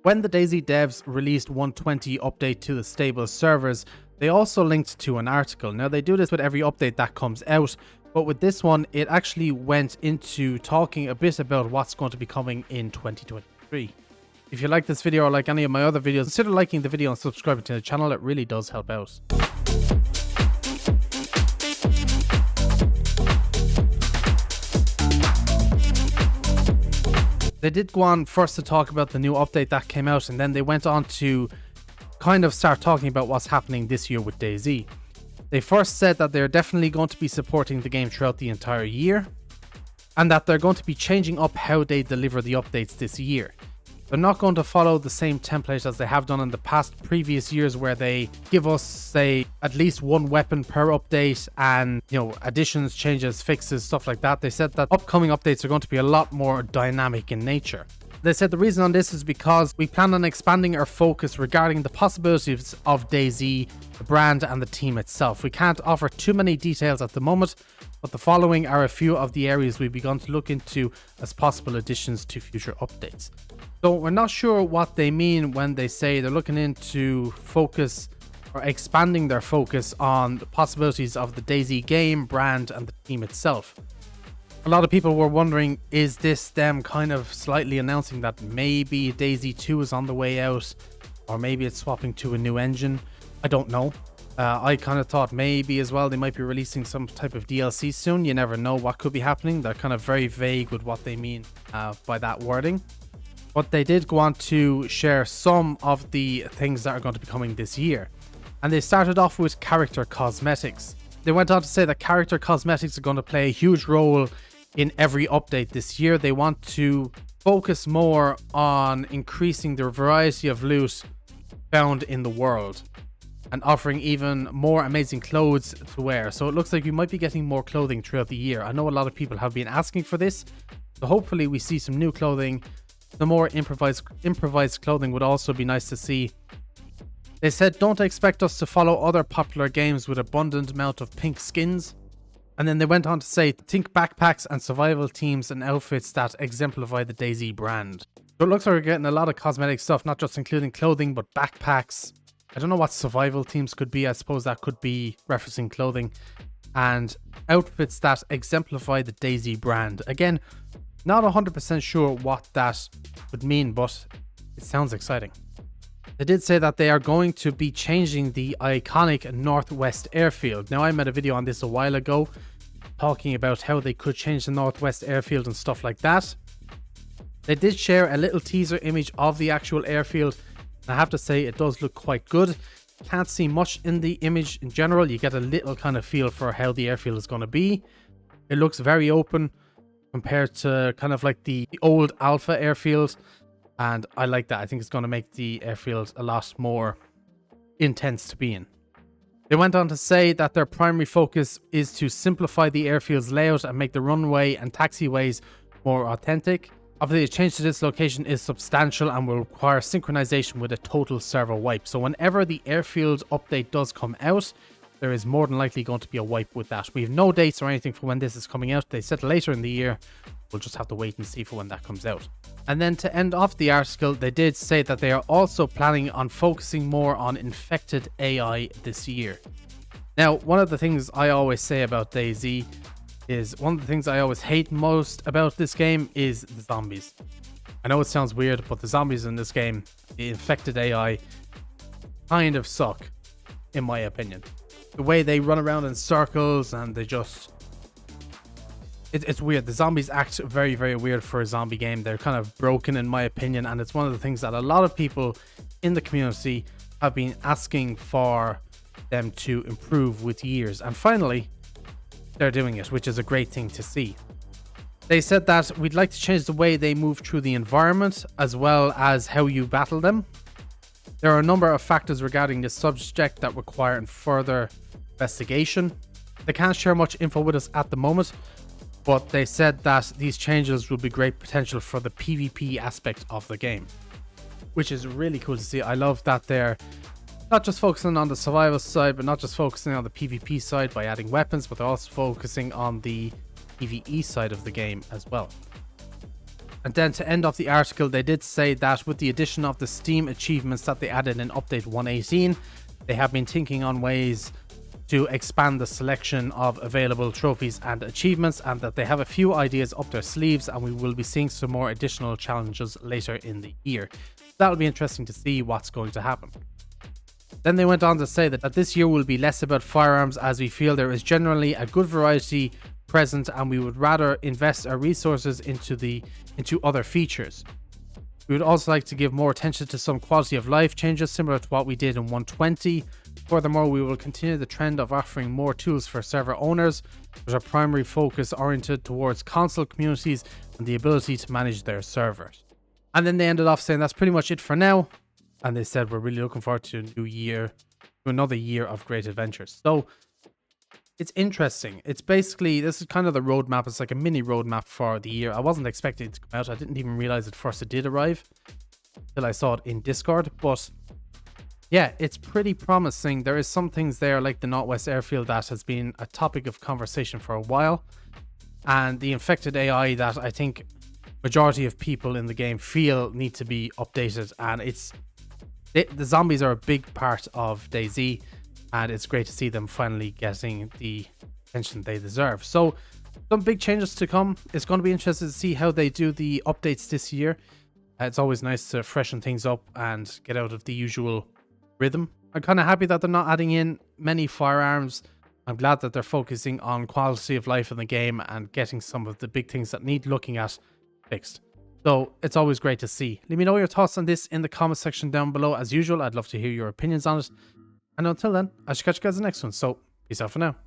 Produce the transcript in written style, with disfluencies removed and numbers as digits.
When the DayZ devs released 1.20 update to the stable servers, they also linked to an article. Now they do this with every update that comes out, but with this one, it actually went into talking a bit about what's going to be coming in 2023. If you like this video or like any of my other videos, consider liking the video and subscribing to the channel. It really does help out. They did go on first to talk about the new update that came out, and then they went on to kind of start talking about what's happening this year with DayZ. They first said that they're definitely going to be supporting the game throughout the entire year, and that they're going to be changing up how they deliver the updates this year. They're not going to follow the same template as they have done in the previous years, where they give us, say, at least one weapon per update and, additions, changes, fixes, stuff like that. They said that upcoming updates are going to be a lot more dynamic in nature. They said the reason on this is because we plan on expanding our focus regarding the possibilities of DayZ, the brand and the team itself. We can't offer too many details at the moment, but the following are a few of the areas we've begun to look into as possible additions to future updates. So we're not sure what they mean when they say they're looking into focus or expanding their focus on the possibilities of the DayZ game, brand and the team itself. A lot of people were wondering, is this them kind of slightly announcing that maybe DayZ 2 is on the way out, or maybe it's swapping to a new engine? I don't know. I kind of thought maybe as well they might be releasing some type of DLC soon. You never know what could be happening. They're kind of very vague with what they mean by that wording. But they did go on to share some of the things that are going to be coming this year. And they started off with character cosmetics. They went on to say that character cosmetics are going to play a huge role in every update this year. They want to focus more on increasing the variety of loot found in the world and offering even more amazing clothes to wear. So it looks like we might be getting more clothing throughout the year. I know a lot of people have been asking for this, so hopefully we see some new clothing. The more improvised clothing would also be nice to see. They said don't expect us to follow other popular games with abundant amount of pink skins. And then they went on to say, think backpacks and survival teams and outfits that exemplify the DayZ brand. So it looks like we're getting a lot of cosmetic stuff, not just including clothing, but backpacks. I don't know what survival teams could be. I suppose that could be referencing clothing. And outfits that exemplify the DayZ brand. Again, not 100% sure what that would mean, but it sounds exciting. They did say that they are going to be changing the iconic Northwest Airfield. Now, I made a video on this a while ago talking about how they could change the Northwest Airfield and stuff like that. They did share a little teaser image of the actual airfield. I have to say it does look quite good. Can't see much in the image in general. You get a little kind of feel for how the airfield is going to be. It looks very open compared to kind of like the old Alpha Airfield. And I like that. I think it's going to make the airfield a lot more intense to be in. They went on to say that their primary focus is to simplify the airfield's layout and make the runway and taxiways more authentic. Obviously, a change to this location is substantial and will require synchronization with a total server wipe. So whenever the airfield update does come out, there is more than likely going to be a wipe with that. We have no dates or anything for when this is coming out. They said later in the year. We'll just have to wait and see for when that comes out. And then to end off the article, they did say that they are also planning on focusing more on infected AI this year. Now, one of the things I always say about DayZ is one of the things I always hate most about this game is the zombies. I know it sounds weird, but the zombies in this game, the infected AI, kind of suck, in my opinion. The way they run around in circles and they just... It's weird. The zombies act very, very weird for a zombie game. They're kind of broken in my opinion, and it's one of the things that a lot of people in the community have been asking for them to improve with years. And finally, they're doing it, which is a great thing to see. They said that we'd like to change the way they move through the environment as well as how you battle them. There are a number of factors regarding this subject that require further investigation. They can't share much info with us at the moment, but they said that these changes will be great potential for the PvP aspect of the game, which is really cool to see. I love that they're not just focusing on the survival side, but not just focusing on the PvP side by adding weapons, but they're also focusing on the PvE side of the game as well. And then to end off the article, they did say that with the addition of the Steam achievements that they added in update 118, they have been thinking on ways to expand the selection of available trophies and achievements, and that they have a few ideas up their sleeves, and we will be seeing some more additional challenges later in the year. That'll be interesting to see what's going to happen. Then they went on to say that this year will be less about firearms, as we feel there is generally a good variety present, and we would rather invest our resources into other features. We would also like to give more attention to some quality of life changes similar to what we did in 120. Furthermore, we will continue the trend of offering more tools for server owners, with our primary focus oriented towards console communities and the ability to manage their servers. And then they ended off saying that's pretty much it for now. And they said we're really looking forward to another year of great adventures. So it's interesting. It's basically, this is kind of the roadmap. It's like a mini roadmap for the year. I wasn't expecting it to come out. I didn't even realize at first it did arrive till I saw it in Discord. But yeah, it's pretty promising. There is some things there like the Northwest Airfield that has been a topic of conversation for a while. And the infected AI that I think majority of people in the game feel need to be updated. And the zombies are a big part of DayZ. And it's great to see them finally getting the attention they deserve. So some big changes to come. It's going to be interesting to see how they do the updates this year. It's always nice to freshen things up and get out of the usual rhythm. I'm kind of happy that they're not adding in many firearms. I'm glad that they're focusing on quality of life in the game and getting some of the big things that need looking at fixed. So it's always great to see. Let me know your thoughts on this in the comment section down below. As usual, I'd love to hear your opinions on it. And until then, I shall catch you guys in the next one. So, peace out for now.